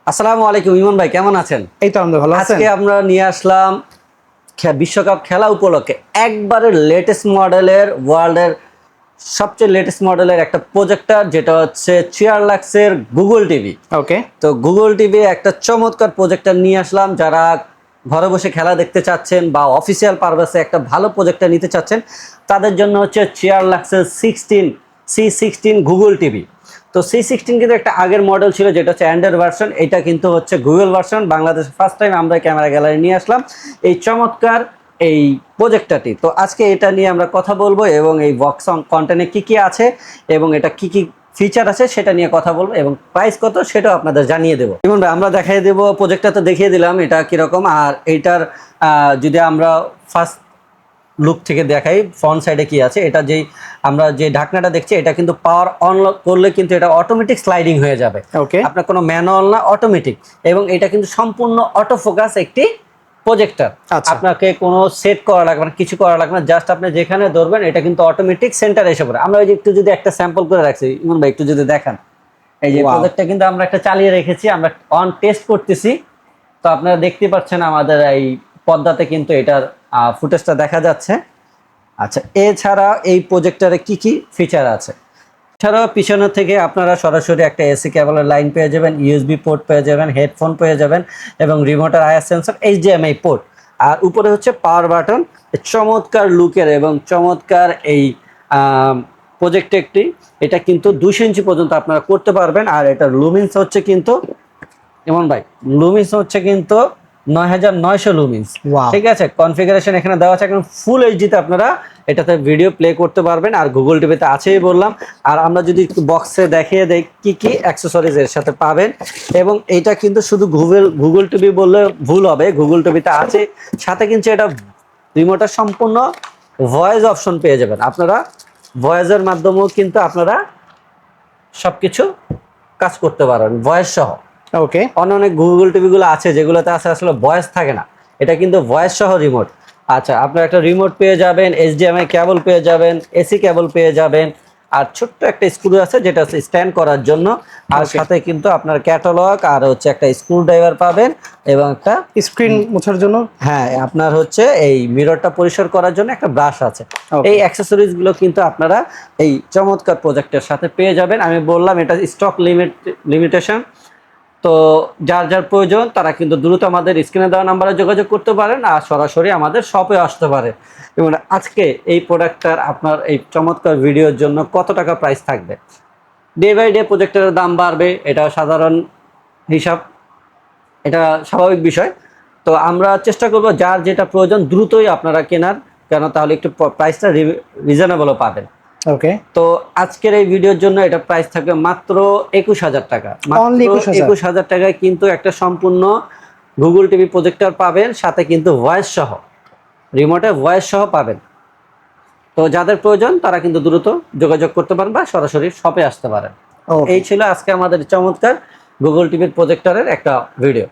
আসসালামু আলাইকুম ইমন ভাই, কেমন আছেন? এই তো আমাদের ভালো আছেন। আজকে আমরা নিয়ে আসলাম বিশ্বকাপ খেলা উপলক্ষে একবারে লেটেস্ট মডেলের, ওয়ার্ল্ডের সবচেয়ে লেটেস্ট মডেলের একটা প্রজেক্টর, যেটা হচ্ছে চিয়ারলাক্সের গুগল টিভি। ওকে, তো গুগল টিভি একটা চমৎকার প্রজেক্টর নিয়ে আসলাম। যারা ঘরে বসে খেলা দেখতে চাচ্ছেন বা অফিসিয়াল পারপাসে একটা ভালো প্রজেক্টর নিতে চাচ্ছেন, তাদের জন্য হচ্ছে চিয়ারলাক্সের C16 গুগল টিভি। তো C16 কিন্তু একটা আগের মডেল ছিল, যেটা হচ্ছে অ্যান্ড্রয়েড ভার্সন। এটা কিন্তু হচ্ছে গুগল ভার্সন। বাংলাদেশে ফার্স্ট টাইম আমরা ক্যামেরা গ্যালারি নিয়ে আসলাম এই চমৎকার এই প্রজেক্টরটি। তো আজকে এটা নিয়ে আমরা কথা বলবো এবং এই বক্স কন্টেন্টে কি কি আছে এবং এটা কি কি ফিচার আছে সেটা নিয়ে কথা বলবো এবং প্রাইস কত সেটাও আপনাদের জানিয়ে দেবো। যেমন আমরা দেখিয়ে দেবো, প্রজেক্টটা তো দেখিয়ে দিলাম এটা কিরকম। আর এইটার যদি আমরা ফার্স্ট লুক থেকে দেখাই, ফ্রন্ট সাইডে কি আছে, এটা যেই আমরা যে ঢাকনাটা দেখছি, এটা কিন্তু পাওয়ার অন করলে কিন্তু এটা অটোমেটিক স্লাইডিং হয়ে যাবে। ওকে, আপনার কোনো ম্যানুয়াল না, অটোমেটিক। এবং এটা কিন্তু সম্পূর্ণ অটো ফোকাস একটি প্রজেক্টর। আচ্ছা। আপনাকে কোনো সেট করা লাগবে না, কিছু করা লাগবে না, জাস্ট আপনি যেখানে ধরবেন এটা কিন্তু অটোমেটিক সেন্টারে এসে পড়ে। আমরা ওই যে একটু যদি একটা স্যাম্পল করে রাখছি ইমন ভাই, একটু যদি দেখান, এই যে Wow. প্রজেক্টটা কিন্তু আমরা একটা চালিয়ে রেখেছি, আমরা অন টেস্ট করতেছি। তো আপনারা দেখতে পাচ্ছেন আমাদের এই পর্দাতে কিন্তু এটার ফুটেজটা দেখা যাচ্ছে। আচ্ছা, এছাড়া এই প্রজেক্টরে কি কি ফিচার আছে? এছাড়াও পিছনে থেকে আপনারা সরাসরি একটা এসি কেবলের লাইন পেয়ে যাবেন, ইউএসবি পোর্ট পেয়ে যাবেন, হেডফোন পেয়ে যাবেন এবং রিমোটের আইআর সেন্সর, এইচডিএমআই পোর্ট। আর উপরে হচ্ছে পাওয়ার বাটন। চমৎকার লুকের এবং চমৎকার এই প্রজেক্ট একটি। এটা কিন্তু 200 ইঞ্চি পর্যন্ত আপনারা করতে পারবেন। আর এটার লুমিন্স হচ্ছে কিন্তু, এমন ভাই, লুমিন্স হচ্ছে কিন্তু 9900 লুমিন্স। Wow. ঠিক আছে, কনফিগারেশন এখানে দেওয়া আছে, এখন ফুল এইচডিতে আপনারা এটাতে ভিডিও প্লে করতে পারবেন। আর গুগল টিভিতে আছেই বললাম। আর আমরা যদি একটু বক্সে দেখিয়ে দেই কি কি অ্যাক্সেসরিজ এর সাথে পাবেন। এবং এটা কিন্তু শুধু গুগল টিভি বললে ভুল হবে, গুগল টিভিতে আছে, সাথে কিন্তু এটা রিমোটের সম্পূর্ণ ভয়েস অপশন পেয়ে যাবেন। আপনারা ভয়েসের মাধ্যমেও কিন্তু আপনারা সবকিছু কাজ করতে পারবেন ভয়েস সহ। ওকে, অনেক গুগল টিভিগুলো আছে যেগুলোতে আছে আসলে ভয়েস থাকে না, এটা কিন্তু ভয়েস সহ রিমোট। আচ্ছা, আপনার একটা রিমোট পেয়ে যাবেন, এইচডিএমআই কেবল পেয়ে যাবেন, এসি কেবল পেয়ে যাবেন। আর ছোট্ট একটা স্ক্রু আছে যেটা হচ্ছে স্ট্যান্ড করার জন্য। আর Okay. সাথে কিন্তু আপনার ক্যাটালগ আর হচ্ছে একটা স্ক্রু ড্রাইভার পাবেন এবং একটা, স্ক্রিন মোছার জন্য। হ্যাঁ, আপনার হচ্ছে এই মিররটা পরিষ্কার করার জন্য একটা ব্রাশ আছে। Okay. এই অ্যাক্সেসরিজ গুলো কিন্তু আপনারা এই চমৎকার প্রজেক্টের সাথে পেয়ে যাবেন। আমি বললাম এটা স্টক লিমিটেশন। তো যার যার প্রয়োজন তারা কিন্তু দ্রুত আমাদের স্ক্রিনে দেওয়া নাম্বারে যোগাযোগ করতে পারেন আর সরাসরি আমাদের শপে আসতে পারে। এবং আজকে এই প্রোডাক্টটার আপনার এই চমৎকার ভিডিওর জন্য কত টাকা প্রাইস থাকবে? ডে বাই ডে প্রজেক্টরের দাম বাড়বে, এটা সাধারণ হিসাব, এটা স্বাভাবিক বিষয়। তো আমরা চেষ্টা করব যার যেটা প্রয়োজন দ্রুতই আপনারা কেনার, কেন তাহলে একটু প্রাইসটা রিজনেবলও পাবেন। ওকে, তো আজকের এই ভিডিওর জন্য এটা প্রাইস থাকবে মাত্র 21000 টাকা। Only মাত্র 21000 21000 টাকায় কিন্তু একটা সম্পূর্ণ গুগল টিভি প্রজেক্টর পাবেন, সাথে কিন্তু ভয়েস সহ, রিমোটে ভয়েস সহ পাবেন। তো যাদের প্রয়োজন তারা কিন্তু দ্রুত যোগাযোগ করতে পারেন বা সরাসরি শপে আসতে পারেন। Okay. এই ছিল আজকে আমাদের চমৎকার গুগল টিভির প্রজেক্টরের একটা ভিডিও।